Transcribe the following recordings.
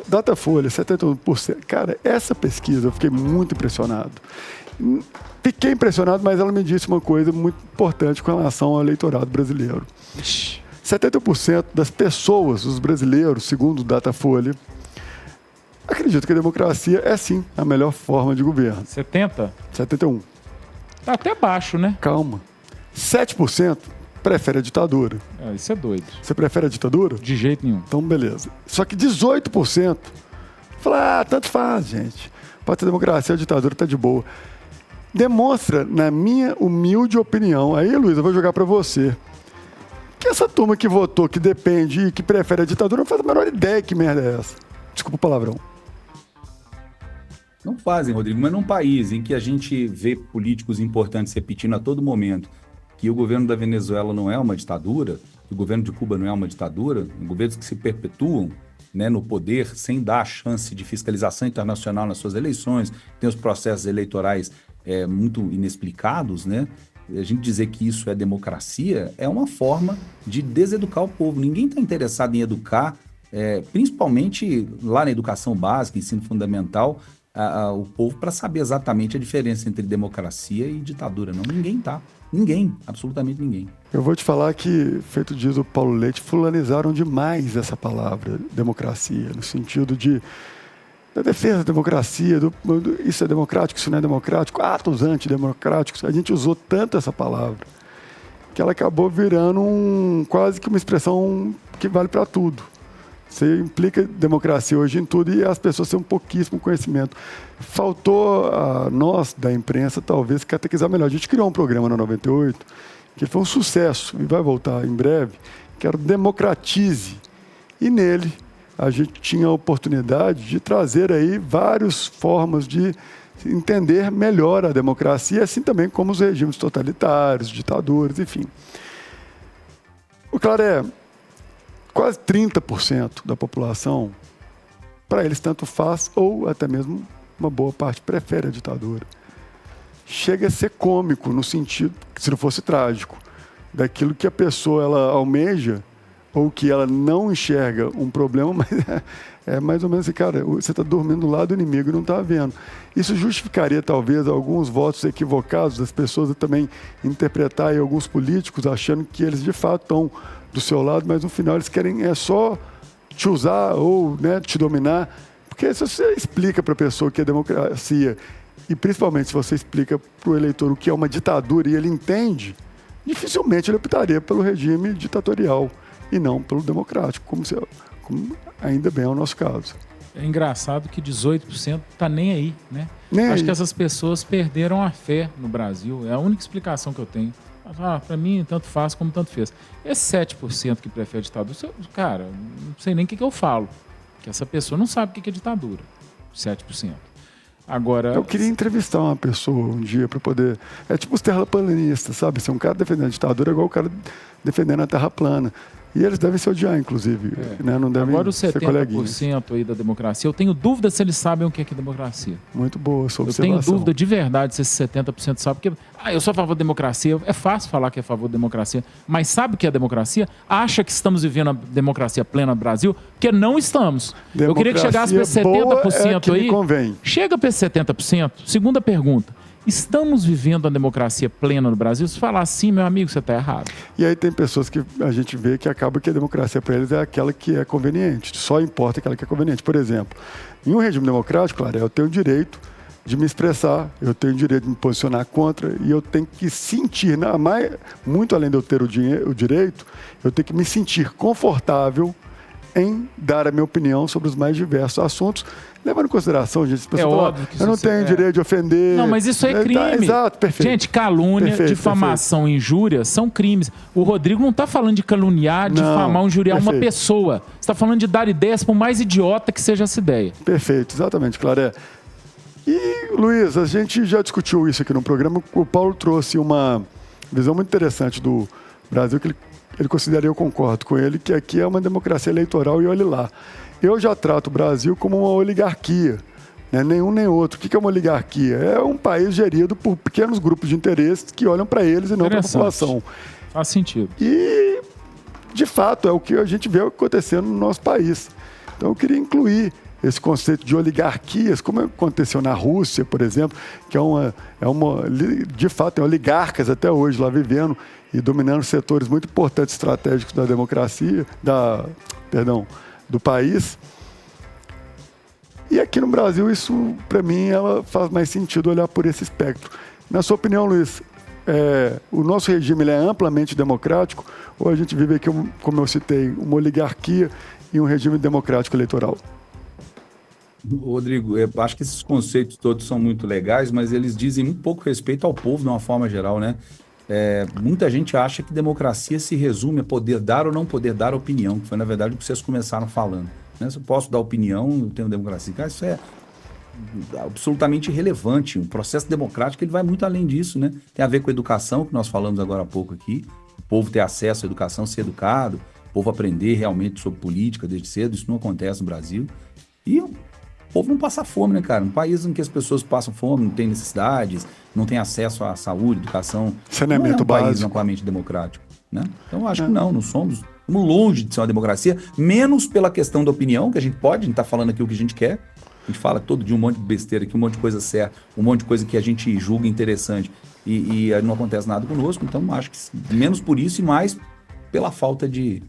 Datafolha, 71%. Cara, essa pesquisa eu fiquei muito impressionado. Fiquei impressionado, mas ela me disse uma coisa muito importante com relação ao eleitorado brasileiro. 71% das pessoas, os brasileiros, segundo o Datafolha, acreditam que a democracia é, sim, a melhor forma de governo. 70? 71. Tá até baixo, né? Calma. 7% prefere a ditadura. Isso é doido. Você prefere a ditadura? De jeito nenhum. Então, beleza. Só que 18% fala, tanto faz, gente. Pode ser democracia, a ditadura tá de boa. Demonstra, na minha humilde opinião, aí, Luiz, eu vou jogar para você, que essa turma que votou, que depende e que prefere a ditadura, não faz a menor ideia que merda é essa. Desculpa o palavrão. Não fazem, Rodrigo, mas num país em que a gente vê políticos importantes repetindo a todo momento que o governo da Venezuela não é uma ditadura, que o governo de Cuba não é uma ditadura, governos que se perpetuam, né, no poder sem dar a chance de fiscalização internacional nas suas eleições, tem os processos eleitorais muito inexplicados, né? A gente dizer que isso é democracia é uma forma de deseducar o povo. Ninguém está interessado em educar, principalmente lá na educação básica, ensino fundamental, o povo para saber exatamente a diferença entre democracia e ditadura. Não, ninguém tá. Ninguém, absolutamente ninguém. Eu vou te falar que, feito diz o Paulo Leite, fulanizaram demais essa palavra democracia, no sentido da defesa da democracia, isso é democrático, isso não é democrático, atos antidemocráticos. A gente usou tanto essa palavra que ela acabou virando quase que uma expressão que vale para tudo. Você implica democracia hoje em tudo e as pessoas têm um pouquíssimo conhecimento. Faltou a nós, da imprensa, talvez catequizar melhor. A gente criou um programa na 98, que foi um sucesso, e vai voltar em breve, que era o Democratize. E nele a gente tinha a oportunidade de trazer aí várias formas de entender melhor a democracia, assim também como os regimes totalitários, ditadores, enfim. O claro é, quase 30% da população, para eles tanto faz, ou até mesmo uma boa parte prefere a ditadura. Chega a ser cômico, no sentido, se não fosse trágico, daquilo que a pessoa ela almeja, ou que ela não enxerga um problema, mas é mais ou menos assim, cara, você está dormindo do lado do inimigo e não está vendo. Isso justificaria, talvez, alguns votos equivocados das pessoas também interpretarem alguns políticos achando que eles, de fato, estão do seu lado, mas no final eles querem só te usar ou, né, te dominar. Porque se você explica para a pessoa o que é democracia, e principalmente se você explica para o eleitor o que é uma ditadura e ele entende, dificilmente ele optaria pelo regime ditatorial e não pelo democrático, como ainda bem é o nosso caso. É engraçado que 18% tá nem aí, né? Nem Acho aí. que essas pessoas perderam a fé no Brasil. É a única explicação que eu tenho. Para mim, tanto faz como tanto fez. Esse 7% que prefere ditadura, cara, não sei nem o que eu falo. Que essa pessoa não sabe o que é ditadura. 7%. Agora... Eu queria entrevistar uma pessoa um dia para poder... É tipo os terraplanistas, sabe? Se um cara defendendo a ditadura é igual o cara defendendo a terra plana. E eles devem se odiar, inclusive. Né? Não devem agora, os ser coleguinhas. 70% aí da democracia, eu tenho dúvida se eles sabem o que é democracia. Muito boa sua Eu observação. tenho dúvida de verdade se esses 70% sabem. Porque, eu sou a favor da democracia. É fácil falar que é a favor da democracia. Mas sabe o que é democracia? Acha que estamos vivendo a democracia plena no Brasil? Porque não estamos. Eu queria que chegasse para 70% aí. Convém. Chega para esse 70%. Segunda pergunta. Estamos vivendo a democracia plena no Brasil? Se falar assim, meu amigo, você está errado. E aí tem pessoas que a gente vê que acaba que a democracia para eles é aquela que é conveniente. Só importa aquela que é conveniente. Por exemplo, em um regime democrático, claro, eu tenho o direito de me expressar, eu tenho o direito de me posicionar contra e eu tenho que sentir, muito além de eu ter o direito, eu tenho que me sentir confortável em dar a minha opinião sobre os mais diversos assuntos, levando em consideração, gente, as pessoas óbvio que eu não tenho direito de ofender. Não, mas isso é crime. Exato, perfeito. Gente, calúnia, Perfeito, difamação, injúria são crimes. O Rodrigo não está falando de caluniar, difamar, injuriar uma pessoa. Você está falando de dar ideias por mais idiota que seja essa ideia. Perfeito, exatamente, Claré. E, Luiz, a gente já discutiu isso aqui no programa. O Paulo trouxe uma visão muito interessante do Brasil, que ele considera, eu concordo com ele, que aqui é uma democracia eleitoral e olhe lá. Eu já trato o Brasil como uma oligarquia, né? Nenhum nem outro. O que é uma oligarquia? É um país gerido por pequenos grupos de interesses que olham para eles e não para a população. Faz sentido. E, de fato, é o que a gente vê acontecendo no nosso país. Então, eu queria incluir esse conceito de oligarquias, como aconteceu na Rússia, por exemplo, que de fato, tem oligarcas até hoje lá vivendo e dominando setores muito importantes, estratégicos da democracia, do país. E aqui no Brasil, isso, para mim, ela faz mais sentido olhar por esse espectro. Na sua opinião, Luiz, o nosso regime ele é amplamente democrático ou a gente vive aqui, como eu citei, uma oligarquia e um regime democrático eleitoral? Rodrigo, eu acho que esses conceitos todos são muito legais, mas eles dizem muito pouco respeito ao povo de uma forma geral, né? Muita gente acha que democracia se resume a poder dar ou não poder dar opinião, que foi, na verdade, o que vocês começaram falando. Né? Se eu posso dar opinião, eu tenho democracia. Cara, isso é absolutamente irrelevante. O processo democrático ele vai muito além disso, né? Tem a ver com a educação, que nós falamos agora há pouco aqui. O povo ter acesso à educação, ser educado, o povo aprender realmente sobre política desde cedo. Isso não acontece no Brasil. E o povo não passa fome, né, cara? Um país em que as pessoas passam fome, não tem necessidades, não tem acesso à saúde, educação. Saneamento não é um país básico. amplamente democrático, né? Então, eu acho que não somos longe de ser uma democracia, menos pela questão da opinião, que a gente tá falando aqui o que a gente quer. A gente fala todo dia um monte de besteira aqui, um monte de coisa certa, um monte de coisa que a gente julga interessante e não acontece nada conosco. Então, acho que menos por isso e mais pela falta de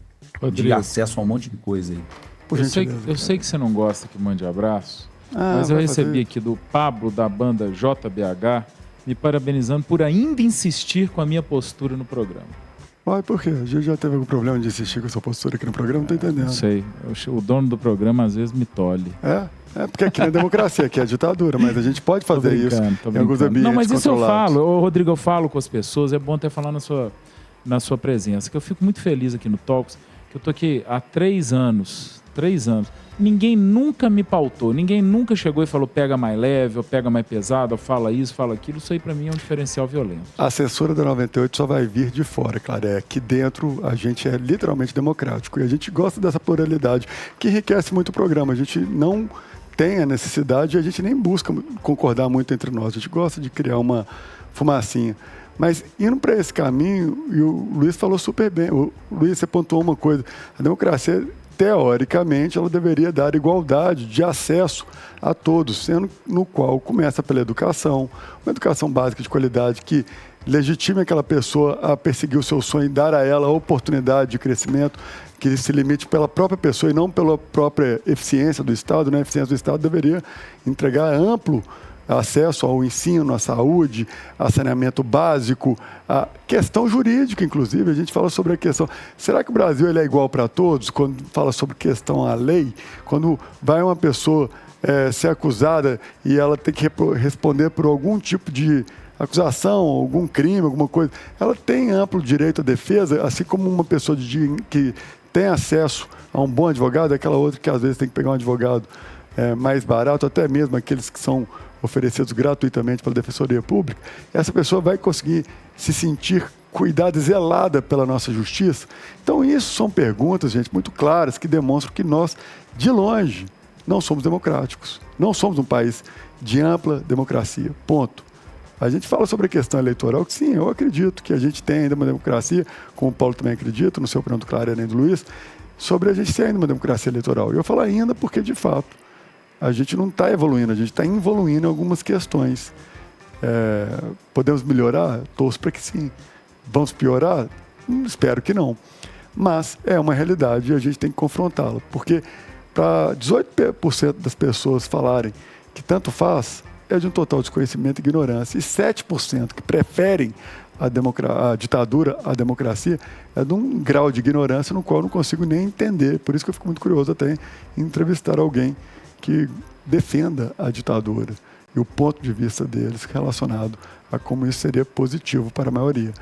acesso a um monte de coisa aí. Eu sei que você não gosta que mande abraço, mas eu recebi aqui do Pablo, da banda JBH, me parabenizando por ainda insistir com a minha postura no programa. Mas por quê? A gente já teve algum problema de insistir com a sua postura aqui no programa? Não tô entendendo. Não sei. O dono do programa às vezes me tolhe. Porque aqui não é democracia, aqui é ditadura, mas a gente pode fazer isso em alguns ambientes. Não, mas isso eu controlados. falo. Rodrigo, eu falo com as pessoas, é bom até falar na sua presença, que eu fico muito feliz aqui no Talks, que eu tô aqui há 3 anos. Ninguém nunca me pautou, ninguém nunca chegou e falou pega mais leve, ou pega mais pesado, ou fala isso, fala aquilo. Isso aí pra mim é um diferencial violento. A assessora da 98 só vai vir de fora, claro. Aqui dentro a gente é literalmente democrático e a gente gosta dessa pluralidade que enriquece muito o programa. A gente não tem a necessidade e a gente nem busca concordar muito entre nós. A gente gosta de criar uma fumacinha. Mas indo para esse caminho, e o Luiz falou super bem, Luiz, você pontuou uma coisa, a democracia, teoricamente, ela deveria dar igualdade de acesso a todos, sendo no qual começa pela educação, uma educação básica de qualidade que legitime aquela pessoa a perseguir o seu sonho e dar a ela a oportunidade de crescimento, que se limite pela própria pessoa e não pela própria eficiência do Estado, né? A eficiência do Estado deveria entregar amplo acesso ao ensino, à saúde, a saneamento básico, a questão jurídica, inclusive. A gente fala sobre a questão... Será que o Brasil ele é igual para todos? Quando fala sobre questão à lei, quando vai uma pessoa ser acusada e ela tem que responder por algum tipo de acusação, algum crime, alguma coisa, ela tem amplo direito à defesa, assim como uma pessoa que tem acesso a um bom advogado, aquela outra que às vezes tem que pegar um advogado mais barato, até mesmo aqueles que são oferecidos gratuitamente pela Defensoria Pública, essa pessoa vai conseguir se sentir cuidada e zelada pela nossa justiça? Então, isso são perguntas, gente, muito claras, que demonstram que nós, de longe, não somos democráticos. Não somos um país de ampla democracia. Ponto. A gente fala sobre a questão eleitoral, que sim, eu acredito que a gente tem ainda uma democracia, como o Paulo também acredita, no seu pronto claro, nem do Luiz, sobre a gente ter ainda uma democracia eleitoral. E eu falo ainda porque, de fato, a gente não está evoluindo, a gente está involuindo em algumas questões. Podemos melhorar? Torço para que sim. Vamos piorar? Espero que não. Mas é uma realidade e a gente tem que confrontá-la. Porque para 18% das pessoas falarem que tanto faz, é de um total desconhecimento e ignorância. E 7% que preferem a ditadura à democracia é de um grau de ignorância no qual eu não consigo nem entender. Por isso que eu fico muito curioso até em entrevistar alguém que defenda a ditadura e o ponto de vista deles relacionado a como isso seria positivo para a maioria.